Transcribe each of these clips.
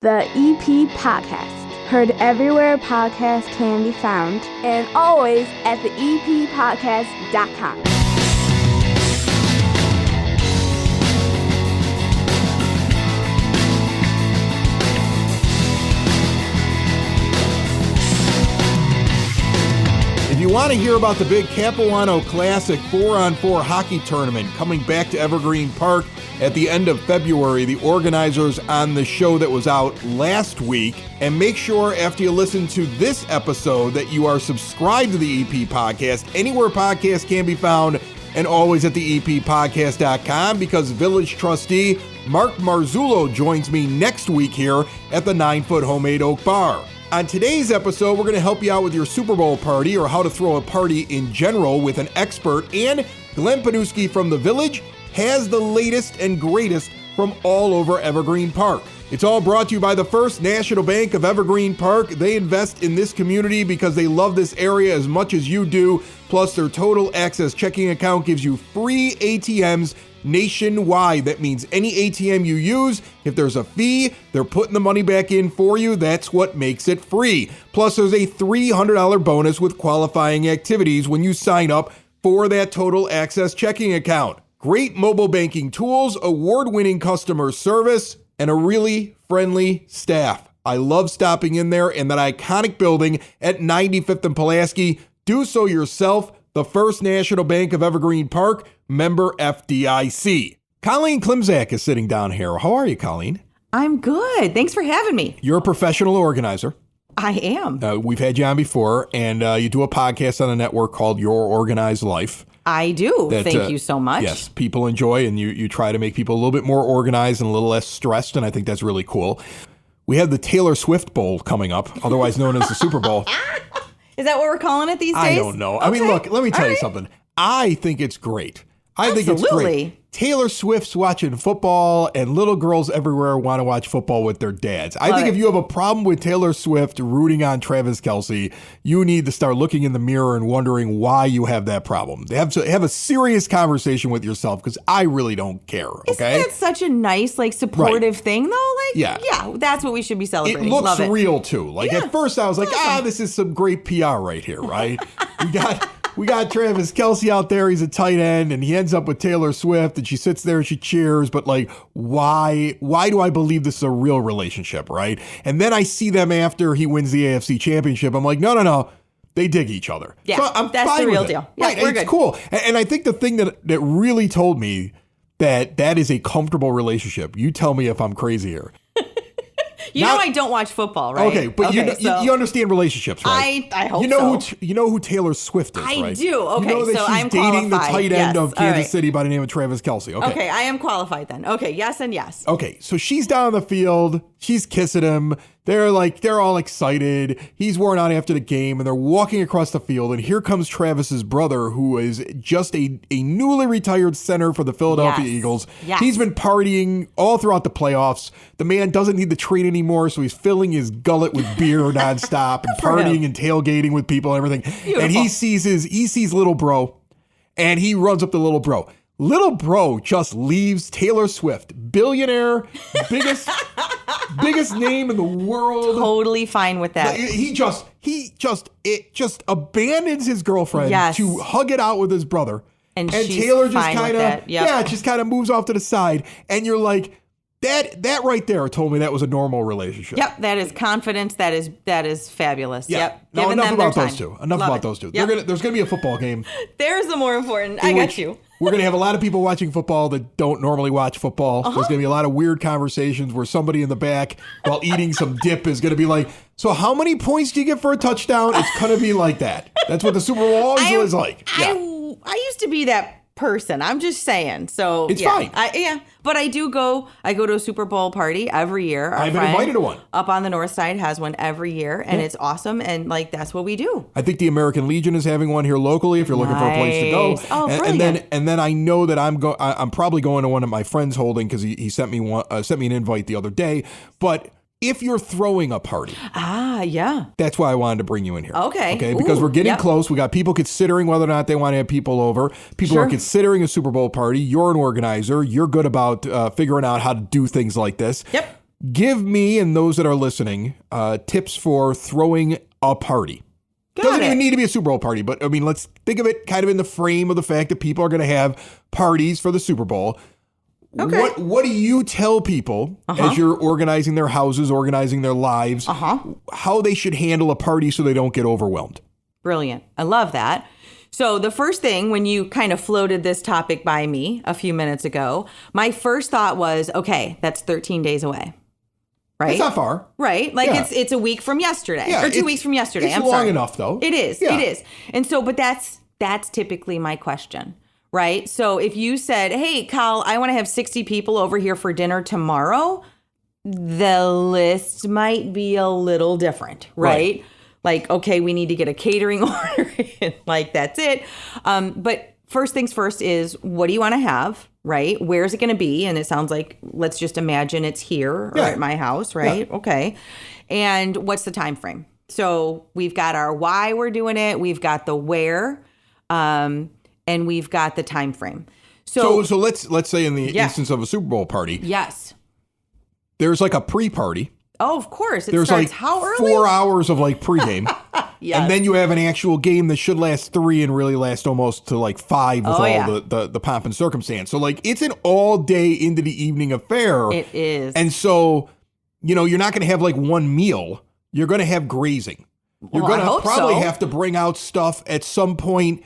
The EP Podcast. Heard everywhere podcasts can be found, and always at theeppodcast.com. If you want to hear about the big Capuano Classic 4-on-4 hockey tournament coming back to Evergreen Park at the end of February, the organizers on the show that was out last week, and make sure after you listen to this episode that you are subscribed to the EP Podcast anywhere podcasts can be found, and always at theeppodcast.com, because Village trustee Mark Marzullo joins me next week here at the 9-Foot Homemade Oak Bar. On today's episode, we're going to help you out with your Super Bowl party or how to throw a party in general with an expert, and Glenn Pniewski from the Village has the latest and greatest from all over Evergreen Park. It's all brought to you by the First National Bank of Evergreen Park. They invest in this community because they love this area as much as you do. Plus, their Total Access checking account gives you free ATMs nationwide. That means any ATM you use, if there's a fee, they're putting the money back in for you. That's what makes it free. Plus, there's a $300 bonus with qualifying activities when you sign up for that Total Access checking account. Great mobile banking tools, award-winning customer service, and a really friendly staff. I love stopping in there in that iconic building at 95th and Pulaski. Do so yourself. The First National Bank of Evergreen Park, member FDIC. Colleen Klimczak is sitting down here. How are you, Colleen? I'm good. Thanks for having me. You're a professional organizer. I am. We've had you on before, and you do a podcast on a network called Your Organized Life. I do. Thank you so much. Yes, people enjoy, and you try to make people a little bit more organized and a little less stressed, and I think that's really cool. We have the Taylor Swift Bowl coming up, otherwise known as the Super Bowl. Is that what we're calling it these days? I don't know. Okay. I mean, look, let me tell you something. I think it's great. I think it's great. Taylor Swift's watching football, and little girls everywhere want to watch football with their dads. I think if you have a problem with Taylor Swift rooting on Travis Kelce, you need to start looking in the mirror and wondering why you have that problem. Have a serious conversation with yourself, because I really don't care. Okay, isn't that such a nice, supportive thing, though? Yeah, that's what we should be celebrating. It looks real too. At first I was like, this is some great PR right here, right? We got Travis Kelce out there. He's a tight end, and he ends up with Taylor Swift, and she sits there and she cheers. But why do I believe this is a real relationship, right? And then I see them after he wins the AFC Championship. I'm like, no. They dig each other. Yeah, so I'm that's fine the real with deal. Yeah, right, it's cool. And I think the thing that really told me that is a comfortable relationship. You tell me if I'm crazy here. I don't watch football, right? Okay, but you understand relationships, right? I hope so. You know who Taylor Swift is, right? I do. Okay, you know that so she's I'm dating qualified. the tight end of Kansas right. City by the name of Travis Kelce. Okay, I am qualified then. Okay, yes and yes. Okay, so she's down on the field. She's kissing him. They're all excited. He's worn out after the game, and they're walking across the field. And here comes Travis's brother, who is just a newly retired center for the Philadelphia Eagles. Yes. He's been partying all throughout the playoffs. The man doesn't need to train anymore, so he's filling his gullet with beer nonstop and partying and tailgating with people and everything. Beautiful. And he sees little bro, and he runs up to little bro. Little bro just leaves Taylor Swift, billionaire, biggest name in the world. Totally fine with that. He just abandons his girlfriend to hug it out with his brother, and Taylor just kind of moves off to the side, and you're like, that right there told me that was a normal relationship. Yep, that is confidence. That is fabulous. Yeah. Yep. No, enough about those two. Those two. Yep. There's gonna be a football game. There's the more important. I got you. We're going to have a lot of people watching football that don't normally watch football. There's going to be a lot of weird conversations where somebody in the back while eating some dip is going to be like, so how many points do you get for a touchdown? It's going to be like that. That's what the Super Bowl always is like. Yeah. I used to be that person. I'm just saying. So it's fine. But I go to a Super Bowl party every year. I've been invited to one. Up on the north side has one every year, and it's awesome. And that's what we do. I think the American Legion is having one here locally if you're looking for a place to go. Oh, brilliant. And then I know that I'm probably going to one of my friends holding, because he sent me an invite the other day. But if you're throwing a party. Yeah. That's why I wanted to bring you in here. Okay. Because we're getting close. We got people considering whether or not they want to have people over. People are considering a Super Bowl party. You're an organizer. You're good about figuring out how to do things like this. Yep. Give me and those that are listening tips for throwing a party. Doesn't even need to be a Super Bowl party, but I mean, let's think of it kind of in the frame of the fact that people are going to have parties for the Super Bowl. Okay. What do you tell people as you're organizing their houses, organizing their lives, how they should handle a party so they don't get overwhelmed? Brilliant. I love that. So the first thing, when you kind of floated this topic by me a few minutes ago, my first thought was, okay, that's 13 days away. Right? It's not far. Right? Like it's a week from yesterday or 2 weeks from yesterday. It's long enough though. It is. Yeah. It is. And so, but that's typically my question, right? So if you said, hey, Kyle, I want to have 60 people over here for dinner tomorrow, the list might be a little different, right? Like, okay, we need to get a catering order in, like that's it. But first things first is, what do you want to have? Right? Where's it going to be? And it sounds like, let's just imagine it's here or at my house, right? Yeah. Okay. And what's the time frame? So we've got our why we're doing it. We've got the where, and we've got the time frame. So let's say in the instance of a Super Bowl party. Yes. There's like a pre-party. Oh, of course. There's starts like how early? 4 hours of like pregame. Yes. And then you have an actual game that should last 3 and really last almost to like 5 with the pomp and circumstance. So like it's an all day into the evening affair. It is. And so, you're not going to have like one meal. You're going to have grazing. You're going to probably have to bring out stuff at some point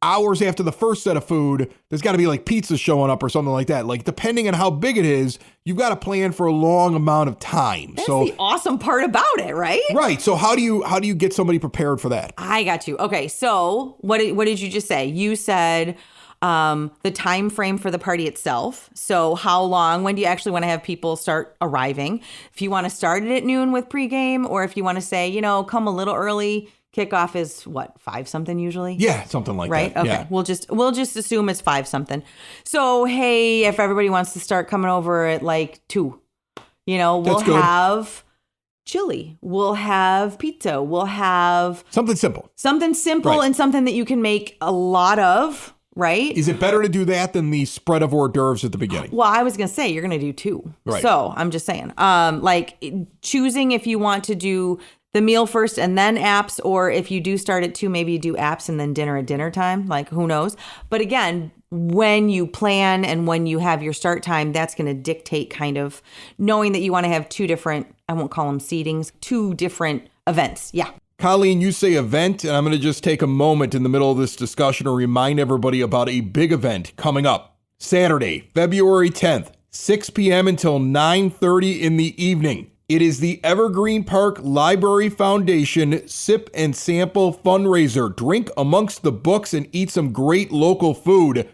hours after the first set of food. There's got to be like pizza showing up or something like that. Like depending on how big it is, you've got to plan for a long amount of time. That's the awesome part about it, right? Right. So how do you get somebody prepared for that? I got you. Okay. So what did you just say? You said the time frame for the party itself. So how long, when do you actually want to have people start arriving? If you want to start it at noon with pregame, or if you want to say, come a little early. Kickoff is what, 5 something usually? Yeah, something like that. Right? Okay. Yeah. We'll just assume it's 5 something. So hey, if everybody wants to start coming over at like 2, we'll have chili, we'll have pizza, we'll have something simple. Right. And something that you can make a lot of. Right? Is it better to do that than the spread of hors d'oeuvres at the beginning? Well, I was going to say you're going to do 2. Right. So I'm just saying, like choosing if you want to do the meal first and then apps, or if you do start at 2, maybe you do apps and then dinner at dinner time, like who knows? But again, when you plan and when you have your start time, that's going to dictate kind of knowing that you want to have 2 different, I won't call them seatings, 2 different events. Yeah. Colleen, you say event, and I'm going to just take a moment in the middle of this discussion to remind everybody about a big event coming up. Saturday, February 10th, 6 p.m. until 9:30 in the evening. It is the Evergreen Park Library Foundation Sip and Sample fundraiser. Drink amongst the books and eat some great local food.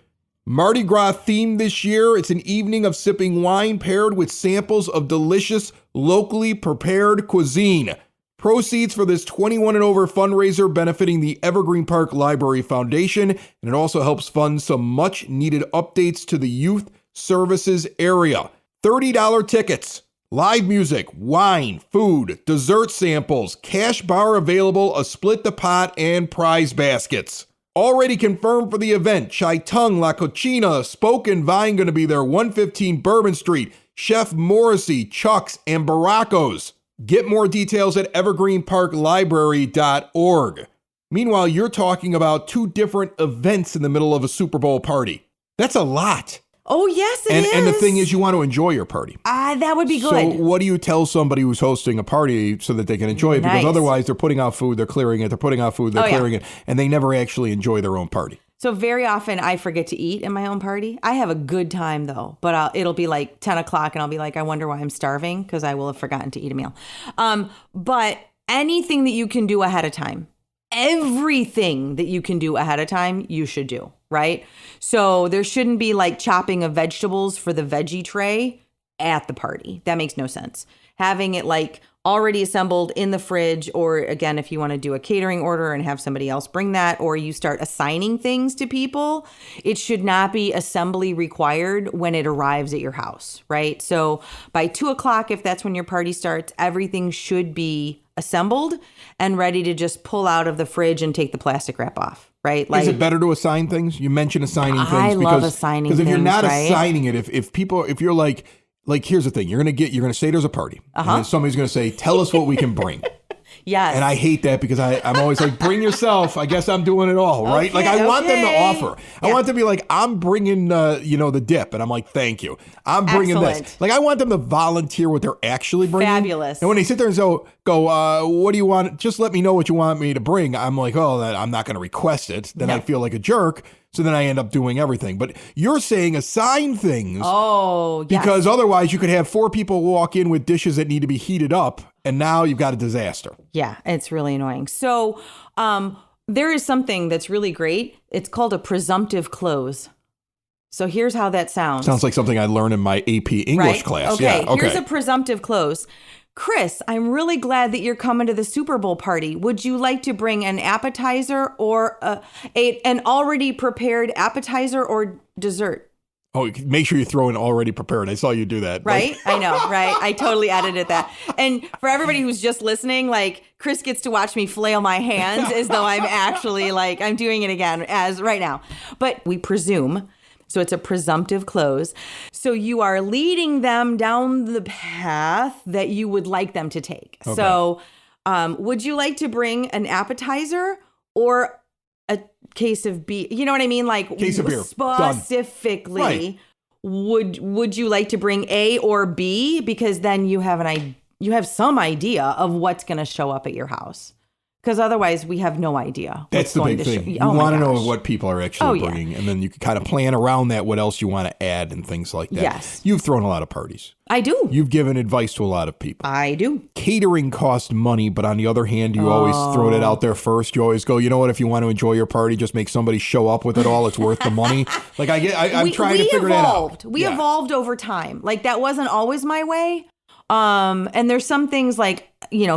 Mardi Gras themed this year. It's an evening of sipping wine paired with samples of delicious, locally prepared cuisine. Proceeds for this 21 and over fundraiser benefiting the Evergreen Park Library Foundation, and it also helps fund some much needed updates to the youth services area. $30 tickets, live music, wine, food, dessert samples, cash bar available, a split the pot, and prize baskets. Already confirmed for the event, Chai Tung, La Cochina, Spoke and Vine going to be there, 115 Bourbon Street, Chef Morrissey, Chuck's, and Baracos. Get more details at evergreenparklibrary.org. Meanwhile, you're talking about 2 different events in the middle of a Super Bowl party. That's a lot. Oh, yes, it is. And the thing is, you want to enjoy your party. That would be good. So what do you tell somebody who's hosting a party so that they can enjoy it? Because otherwise they're putting out food, they're clearing it, they're putting out food, they're clearing it, and they never actually enjoy their own party. So very often I forget to eat in my own party. I have a good time though, but it'll be like 10 o'clock and I'll be like, I wonder why I'm starving, because I will have forgotten to eat a meal. But anything that you can do ahead of time, everything that you can do ahead of time, you should do, right? So there shouldn't be like chopping of vegetables for the veggie tray at the party. That makes no sense. Having it like already assembled in the fridge, or again, if you want to do a catering order and have somebody else bring that, or you start assigning things to people, it should not be assembly required when it arrives at your house, right? So by 2 o'clock, if that's when your party starts, everything should be assembled and ready to just pull out of the fridge and take the plastic wrap off, right? Like, is it better to assign things? You mentioned assigning things. I love assigning things, because if you're not right? assigning it, if you're like, like, here's the thing. You're going to say there's a party. And then somebody's going to say, tell us what we can bring. Yes. And I hate that because I'm always like, bring yourself. I guess I'm doing it all, right? Okay, like, I want them to offer. Yeah. I want them to be like, I'm bringing, the dip. And I'm like, thank you. I'm bringing this. Like, I want them to volunteer what they're actually bringing. Fabulous. And when they sit there and go, what do you want? Just let me know what you want me to bring. I'm like, I'm not going to request it. Then I feel like a jerk. So then I end up doing everything. But you're saying assign things. Oh, yes. Because otherwise you could have 4 people walk in with dishes that need to be heated up. And now you've got a disaster. Yeah, it's really annoying. So there is something that's really great. It's called a presumptive close. So here's how that sounds. Sounds like something I learned in my AP English class. Okay. Yeah, okay. Here's a presumptive close. Chris, I'm really glad that you're coming to the Super Bowl party. Would you like to bring an appetizer or an already prepared appetizer or dessert? Oh, make sure you throw in already prepared. I saw you do that. Right? I know, right? I totally edited that. And for everybody who's just listening, like, Chris gets to watch me flail my hands as though I'm actually, like, I'm doing it again as right now. But we presume. So it's a presumptive close. So you are leading them down the path that you would like them to take. Okay. So would you like to bring an appetizer or a case of beer? You know what I mean? Like, case of beer. Specifically, right. Would you like to bring A or B? Because then you have some idea of what's going to show up at your house. Because otherwise, we have no idea. That's the big thing. You want to know what people are actually bringing, and then you can kind of plan around that, what else you want to add and things like that. Yes. You've thrown a lot of parties. I do. You've given advice to a lot of people. I do. Catering costs money, but on the other hand, you always throw that out there first. You always go, you know what, if you want to enjoy your party, just make somebody show up with it all. It's worth the money. Like, I'm trying to figure that out. We evolved over time. Like, that wasn't always my way. And there's some things like,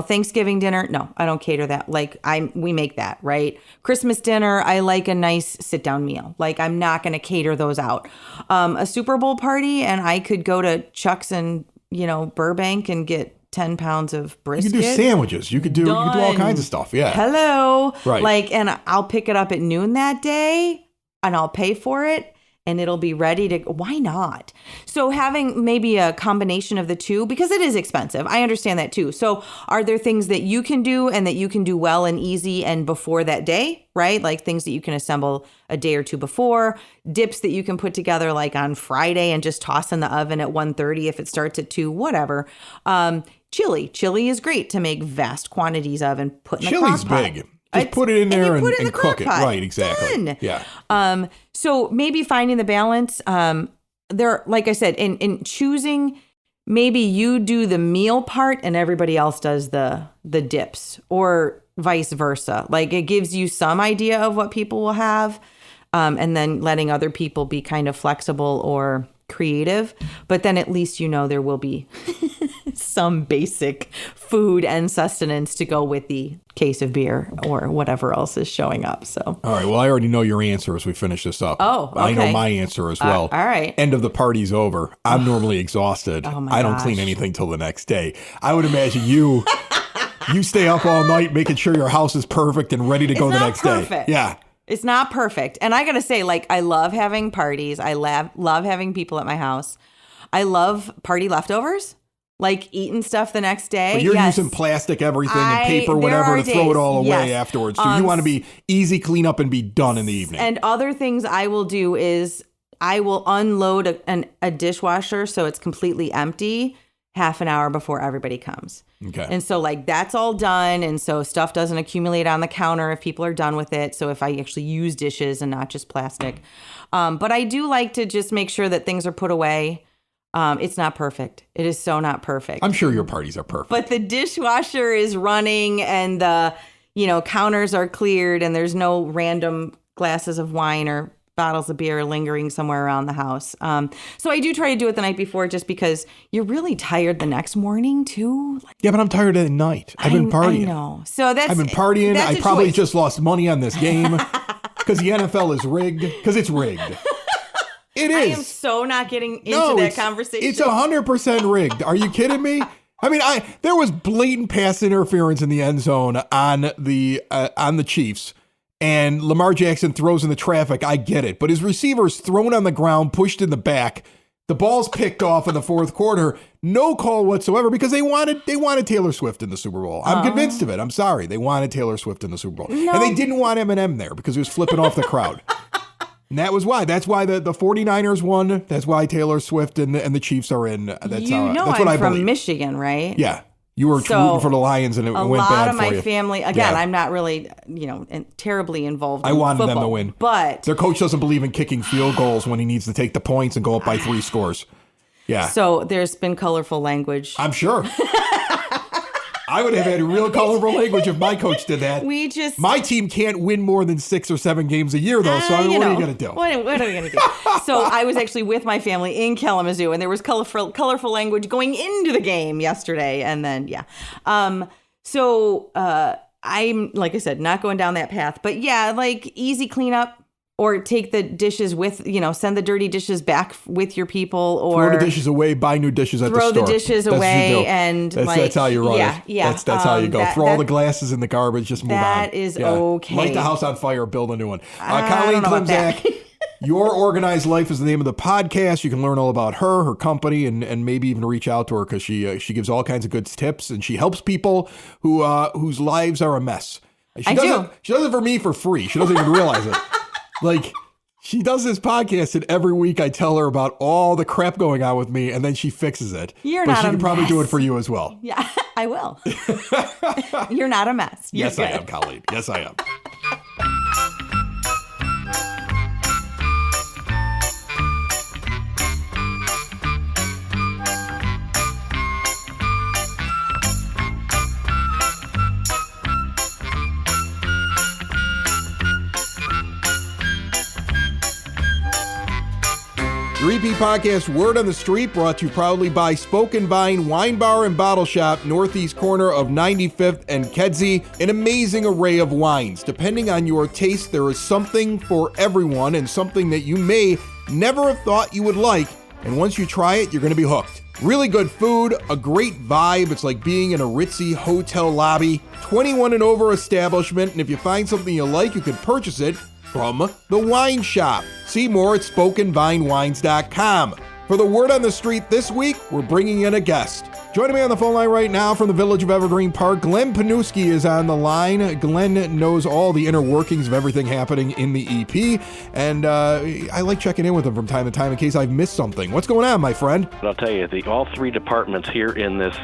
Thanksgiving dinner. No, I don't cater that. Like, we make that, right? Christmas dinner, I like a nice sit down meal. Like, I'm not going to cater those out. A Super Bowl party, and I could go to Chuck's and, Burbank and get 10 pounds of brisket. You could do sandwiches. You could do all kinds of stuff. Yeah. Hello. Right. Like, and I'll pick it up at noon that day and I'll pay for it. And it'll be ready to, why not? So having maybe a combination of the two, because it is expensive. I understand that too. So are there things that you can do and that you can do well and easy and before that day, right? Like things that you can assemble a day or two before, dips that you can put together like on Friday and just toss in the oven at 1:30 if it starts at 2, whatever. Chili is great to make vast quantities of and put in the crock pot. Chili's big. Just put it in there and cook it. Right, exactly. Done. Yeah. So maybe finding the balance. There, like I said, in choosing, maybe you do the meal part and everybody else does the dips, or vice versa. Like, it gives you some idea of what people will have, and then letting other people be kind of flexible or creative. But then at least there will be some basic food and sustenance to go with the case of beer or whatever else is showing up. So, all right. Well, I already know your answer as we finish this up. Oh, okay. I know my answer as well. All right. End of the party's over. I'm normally exhausted. Oh my I don't gosh. clean anything till the next day. I would imagine you stay up all night making sure your house is perfect and ready to go the next day. Yeah. It's not perfect. And I got to say, like, I love having parties. I love having people at my house. I love party leftovers. Like eating stuff the next day. But you're using plastic everything and paper, whatever, to throw it all away afterwards. So you want to be easy clean up and be done in the evening. And other things I will do is I will unload a dishwasher so it's completely empty half an hour before everybody comes. Okay. And so like that's all done. And so stuff doesn't accumulate on the counter if people are done with it. So if I actually use dishes and not just plastic. But I do like to just make sure that things are put away. It's not perfect. It is so not perfect. I'm sure your parties are perfect. But the dishwasher is running and the, counters are cleared and there's no random glasses of wine or bottles of beer lingering somewhere around the house. So I do try to do it the night before just because you're really tired the next morning too. Yeah, but I'm tired at night. I've been partying. I know. So I've been partying. I probably just lost money on this game because the NFL is rigged. Because it's rigged. It is. I am so not getting into that conversation. It's 100% rigged. Are you kidding me? I mean, there was blatant pass interference in the end zone on the Chiefs, and Lamar Jackson throws in the traffic. I get it, but his receiver's thrown on the ground, pushed in the back. The ball's picked off in the fourth quarter. No call whatsoever because they wanted Taylor Swift in the Super Bowl. I'm convinced of it. I'm sorry. They wanted Taylor Swift in the Super Bowl. No. And they didn't want Eminem there because he was flipping off the crowd. And that was why. That's why the 49ers won. That's why Taylor Swift and the Chiefs are in. That's that's what I'm I from believe. Michigan, right? Yeah. You were rooting for the Lions and it went bad for you. A lot of my family, again, Yeah. I'm not really, terribly involved in I wanted football, them to win. But their coach doesn't believe in kicking field goals when he needs to take the points and go up by 3 scores. Yeah. So there's been colorful language. I'm sure. I would have had real colorful language if my coach did that. My team can't win more than 6 or 7 games a year, though. So what are you going to do? What are we going to do? So I was actually with my family in Kalamazoo, and there was colorful language going into the game yesterday, and then I'm, like I said, not going down that path, but yeah, like easy cleanup. Or take the dishes with, send the dirty dishes back with your people, or throw the dishes away, buy new dishes at the store. Throw the dishes away, and that's how you run it. Yeah, that's how you go. Throw all the glasses in the garbage. Just move on. That is okay. Light the house on fire, build a new one. don't Colleen know about that. Klimczak, Your Organized Life is the name of the podcast. You can learn all about her company, and maybe even reach out to her because she gives all kinds of good tips, and she helps people whose lives are a mess. She does it for me for free. She doesn't even realize it. Like, she does this podcast, and every week I tell her about all the crap going on with me, and then she fixes it. She can probably do it for you as well. Yeah, I will. You're not a mess. Yes, I am, Colleen. Yes, I am. Repeat podcast Word on the Street, brought to you proudly by Spoken Vine Wine Bar and Bottle Shop, northeast corner of 95th and Kedzie. An amazing array of wines. Depending on your taste, there is something for everyone, and something that you may never have thought you would like. And once you try it, you're going to be hooked. Really good food, a great vibe. It's like being in a ritzy hotel lobby. 21 and over establishment, and if you find something you like, you can purchase it from the wine shop. See more at SpokenVineWines.com. For the Word on the Street this week, we're bringing in a guest. Joining me on the phone line right now from the Village of Evergreen Park, Glenn Pniewski is on the line. Glenn knows all the inner workings of everything happening in the EP, and I like checking in with him from time to time in case I've missed something. What's going on, my friend? I'll tell you, all 3 departments here in this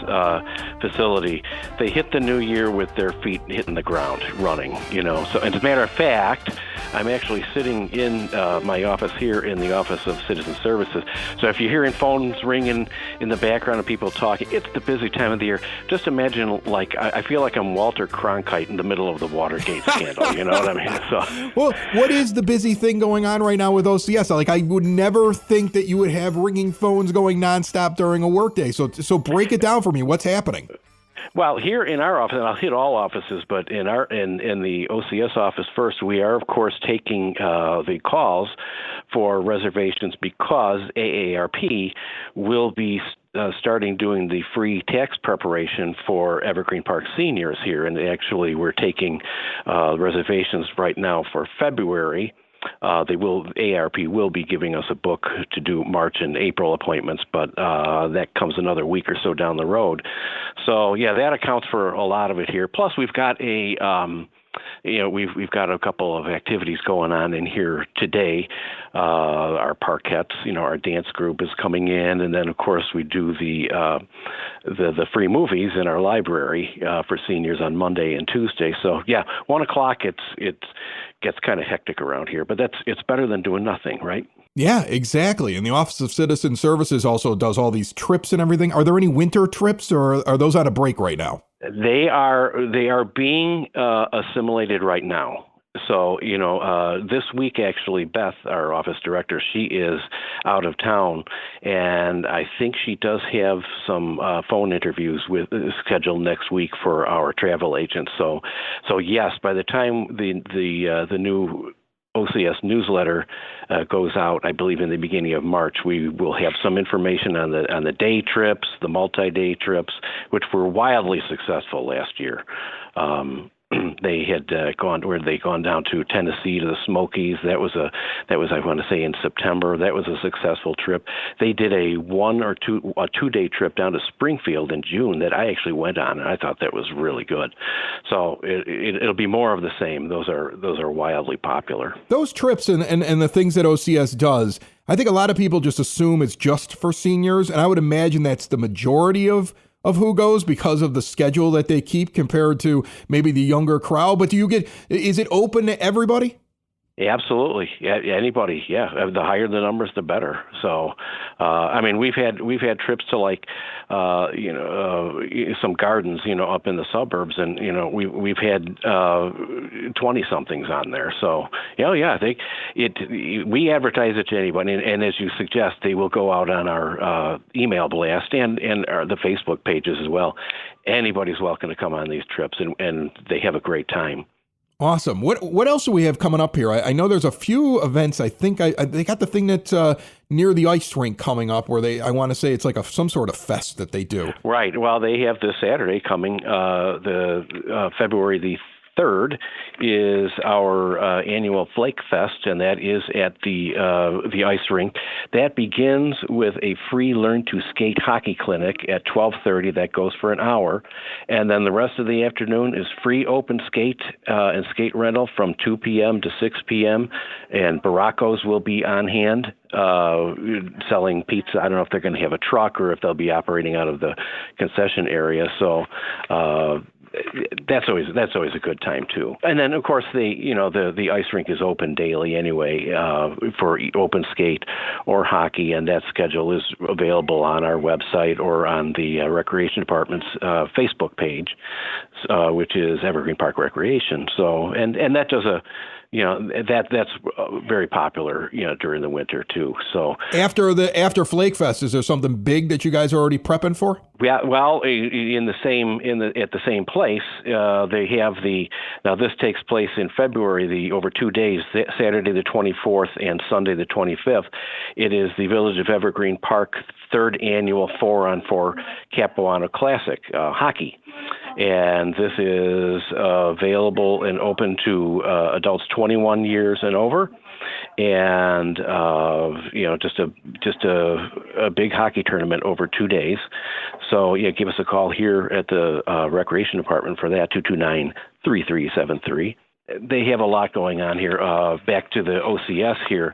facility, they hit the new year with their feet hitting the ground, running, So, and as a matter of fact, I'm actually sitting in my office here in the Office of Citizen Services. So if you're hearing phones ringing in the background of people talking, it's the busy time of the year. Just imagine, I feel like I'm Walter Cronkite in the middle of the Watergate scandal. You know what I mean? So, well, what is the busy thing going on right now with OCS? Like, I would never think that you would have ringing phones going nonstop during a workday. So break it down for me. What's happening? Well, here in our office, and I'll hit all offices, but in the OCS office first, we are, of course, taking the calls for reservations because AARP will be starting doing the free tax preparation for Evergreen Park seniors here. And actually, we're taking reservations right now for February. AARP will be giving us a book to do March and April appointments, but that comes another week or so down the road. So yeah, that accounts for a lot of it here. Plus, we've got we've got a couple of activities going on in here today. Our Parkettes, our dance group is coming in, and then of course we do the free movies in our library for seniors on Monday and Tuesday. So yeah, 1:00 it gets kind of hectic around here, but it's better than doing nothing, right? Yeah, exactly. And the Office of Citizen Services also does all these trips and everything. Are there any winter trips, or are those on a break right now? They are being assimilated right now. So, this week, actually, Beth, our office director, she is out of town, and I think she does have some phone interviews scheduled next week for our travel agents. So yes, by the time the new OCS newsletter goes out, I believe in the beginning of March, we will have some information on the day trips, the multi-day trips, which were wildly successful last year. they had gone down to Tennessee to the Smokies. That was I want to say in September. That was a successful trip. They did a 2-day trip down to Springfield in June that I actually went on, and I thought that was really good. So it'll be more of the same. Those are wildly popular. Those trips and the things that OCS does, I think a lot of people just assume it's just for seniors, and I would imagine that's the majority of who goes because of the schedule that they keep compared to maybe the younger crowd. But is it open to everybody? Absolutely. Yeah, anybody. Yeah. The higher the numbers, the better. So, we've had trips to some gardens, up in the suburbs, and, we've had 20 somethings on there. So, we advertise it to anybody. And as you suggest, they will go out on our email blast and the Facebook pages as well. Anybody's welcome to come on these trips, and they have a great time. Awesome. What else do we have coming up here? I know there's a few events. I think they got the thing that's near the ice rink coming up where I want to say it's like some sort of fest that they do. Right. Well, they have this Saturday coming, the February the 3rd is our annual Flake Fest, and that is at the ice rink. That begins with a free Learn to Skate hockey clinic at 12:30. That goes for an hour, and then the rest of the afternoon is free open skate and skate rental from 2 p.m. to 6 p.m. And Baracos will be on hand selling pizza. I don't know if they're going to have a truck or if they'll be operating out of the concession area. So. That's always a good time too. And then of course the ice rink is open daily anyway for open skate or hockey, and that schedule is available on our website or on the Recreation Department's Facebook page, which is Evergreen Park Recreation. So and that does that's very popular during the winter too. So after Flake Fest, is there something big that you guys are already prepping for? Yeah, well, at the same place, they have now this takes place in February, over 2 days, Saturday the 24th and Sunday the 25th. It is the Village of Evergreen Park 3rd annual 4-on-4 Capuano Classic hockey. And this is available and open to adults 21 years and over, and just a big hockey tournament over 2 days. So give us a call here at the Recreation Department for that, 229-3373. They have a lot going on here. Back to the OCS here.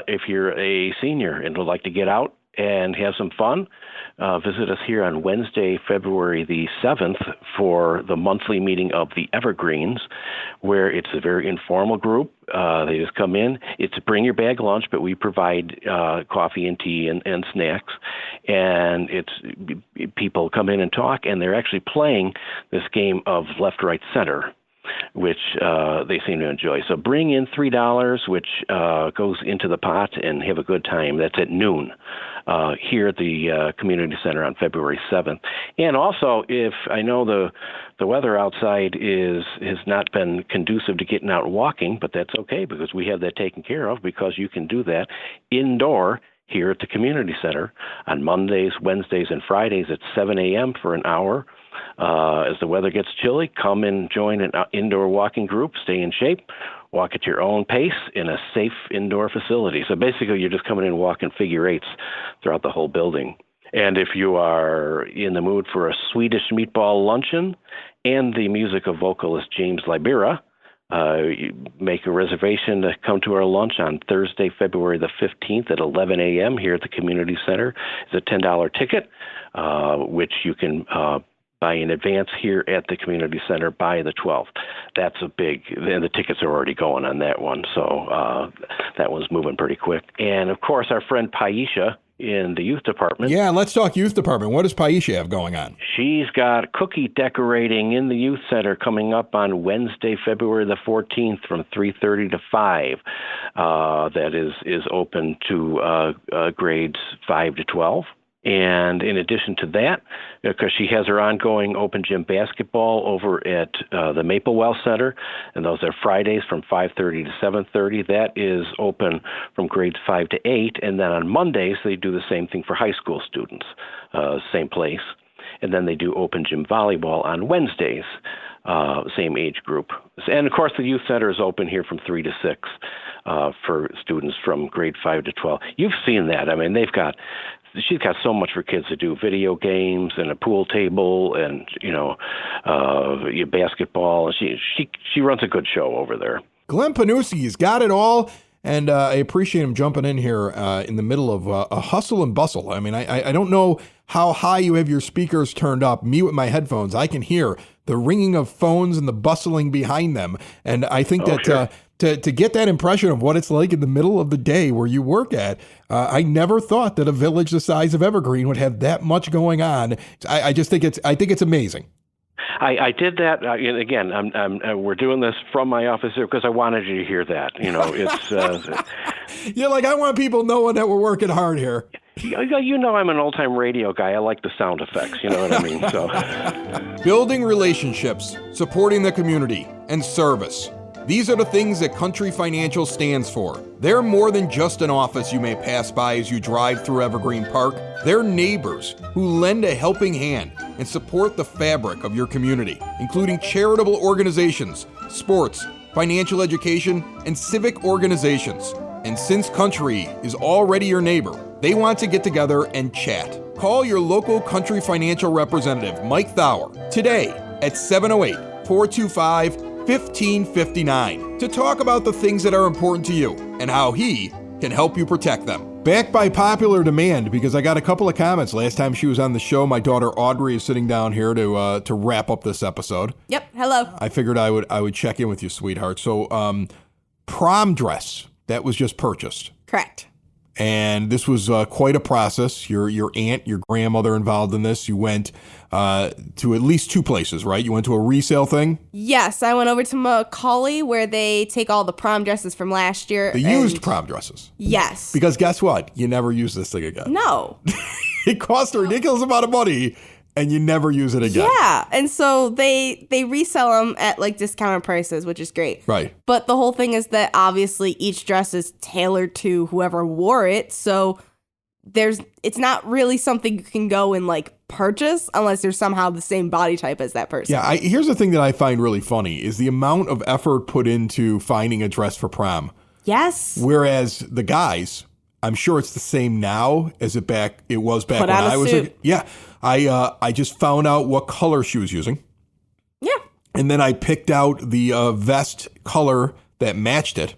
If you're a senior and would like to get out and have some fun, visit us here on Wednesday, February the 7th for the monthly meeting of the Evergreens, where it's a very informal group. They just come in. It's a bring your bag lunch, but we provide coffee and tea and snacks. And it's people come in and talk, and they're actually playing this game of left, right, center, which they seem to enjoy. So bring in $3, which goes into the pot, and have a good time. That's at noon here at the community center on February 7th. And also, if I know the weather outside has not been conducive to getting out and walking, but that's okay because we have that taken care of, because you can do that indoor here at the community center on Mondays, Wednesdays, and Fridays at 7 a.m. for an hour. As the weather gets chilly, come and join an indoor walking group, stay in shape, walk at your own pace in a safe indoor facility. So basically, you're just coming in and walking figure eights throughout the whole building. And if you are in the mood for a Swedish meatball luncheon and the music of vocalist James Libera, you make a reservation to come to our lunch on Thursday, February the 15th at 11 a.m. here at the community center. It's a $10 ticket, which you can buy in advance here at the community center by the 12th. That's a big, and the tickets are already going on that one, so that one's moving pretty quick. And of course, our friend Paisha in the youth department. Yeah, let's talk youth department. What does Paisha have going on? She's got cookie decorating in the youth center coming up on Wednesday, February the 14th from 3:30 to 5. That is open to grades 5 to 12. And in addition to that, because she has her ongoing open gym basketball over at the Maplewell Center, and those are Fridays from 5:30 to 7:30. That is open from grades 5 to 8. And then on Mondays, they do the same thing for high school students, same place. And then they do open gym volleyball on Wednesdays same age group. And of course, the youth center is open here from 3 to 6 for students from grade 5 to 12. You've seen that. I mean, she's got so much for kids to do: video games and a pool table, and basketball. She runs a good show over there. Glenn Pniewski's got it all. And I appreciate him jumping in here in the middle of a hustle and bustle. I mean, I don't know how high you have your speakers turned up. Me with my headphones, I can hear the ringing of phones and the bustling behind them. And I think sure. To get that impression of what it's like in the middle of the day where you work at, I never thought that a village the size of Evergreen would have that much going on. I think it's amazing. I did that, and again, we're doing this from my office here because I wanted you to hear that. It's You're like, I want people knowing that we're working hard here. I'm an old-time radio guy. I like the sound effects. You know what I mean? So, building relationships, supporting the community, and service. These are the things that Country Financial stands for. They're more than just an office you may pass by as you drive through Evergreen Park. They're neighbors who lend a helping hand and support the fabric of your community, including charitable organizations, sports, financial education, and civic organizations. And since Country is already your neighbor, they want to get together and chat. Call your local Country Financial representative, Mike Thauer, today at 708-425-1559 to talk about the things that are important to you and how he can help you protect them. Back by popular demand, because I got a couple of comments last time she was on the show. My daughter Audrey is sitting down here to wrap up this episode. Yep. Hello. I figured I would check in with you, sweetheart. So, prom dress that was just purchased. Correct. And this was quite a process. Your aunt, your grandmother involved in this. You went to at least 2 places, right? You went to a resale thing? Yes, I went over to Macaulay where they take all the prom dresses from last year. The used prom dresses. Yes. Because guess what? You never use this thing again. No. It cost a ridiculous amount of money, and you never use it again. Yeah, and so they resell them at like discounted prices, which is great. Right. But the whole thing is that obviously each dress is tailored to whoever wore it, so it's not really something you can go and like purchase unless you're somehow the same body type as that person. Yeah, here's the thing that I find really funny is the amount of effort put into finding a dress for prom. Yes. Whereas the guys, I'm sure it's the same now as it was back Put when on a I was suit. I just found out what color she was using. Yeah. And then I picked out the vest color that matched it.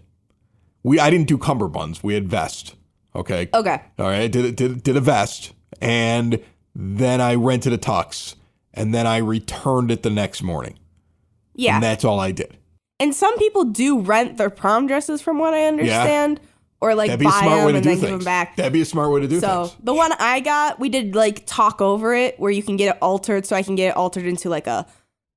I didn't do cummerbunds. We had vest. Okay. Okay. All right. Did a vest, and then I rented a tux, and then I returned it the next morning. Yeah. And that's all I did. And some people do rent their prom dresses, from what I understand, or like That'd be a buy smart them way to and do then things. give them back. That'd be a smart way to do So things. the one I got, we did like talk over it, where you can get it altered, so I can get it altered into like a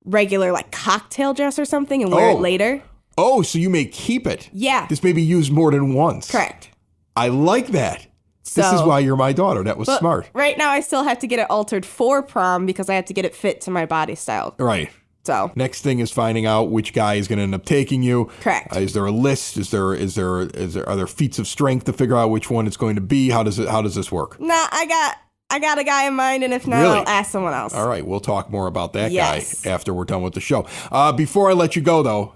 regular like cocktail dress or something and wear it later. Oh, so you may keep it. Yeah. This may be used more than once. Correct. I like that. This is So- why you're my daughter. That was But smart. right now I still have to get it altered for prom because I have to get it fit to my body style. Right. So Next thing is finding out which guy is going to end up taking you. Correct. Is there a list? Are there feats of strength to figure out which one it's going to be? How does this work? nah, I got a guy in mind, and if not, Really? I'll ask someone else. All right, we'll talk more about that Yes. guy after we're done with the show. Before I let you go, though,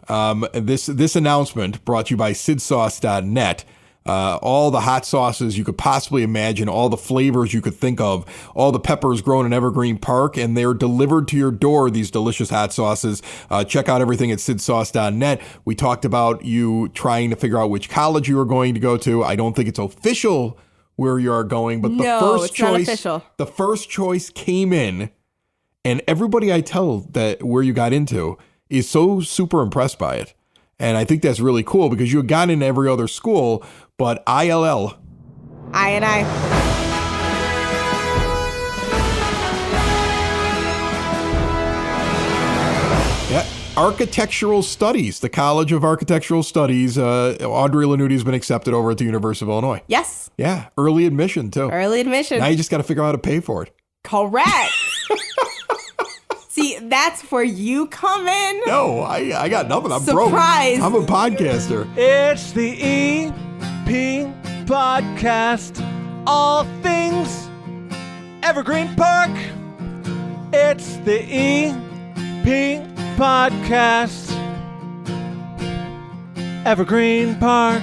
this announcement brought to you by SidSauce.net. All the hot sauces you could possibly imagine, all the flavors you could think of, all the peppers grown in Evergreen Park, and they're delivered to your door, these delicious hot sauces. Check out everything at SidSauce.net. We talked about you trying to figure out which college you were going to go to. I don't think it's official where you are going, but No, it's not official. the first choice came in, and everybody I tell that where you got into is so super impressed by it. And I think that's really cool because you had gotten into every other school, but ILL. I. Yeah. Architectural Studies, the College of Architectural Studies. Audrey Lanuti has been accepted over at the University of Illinois. Yes. Yeah. Early admission, too. Early admission. Now you just got to figure out how to pay for it. Correct. See, that's where you come in. No, I got nothing. I'm Surprise. broke. I'm a podcaster. It's the EP Podcast. All things Evergreen Park. It's the EP Podcast. Evergreen Park.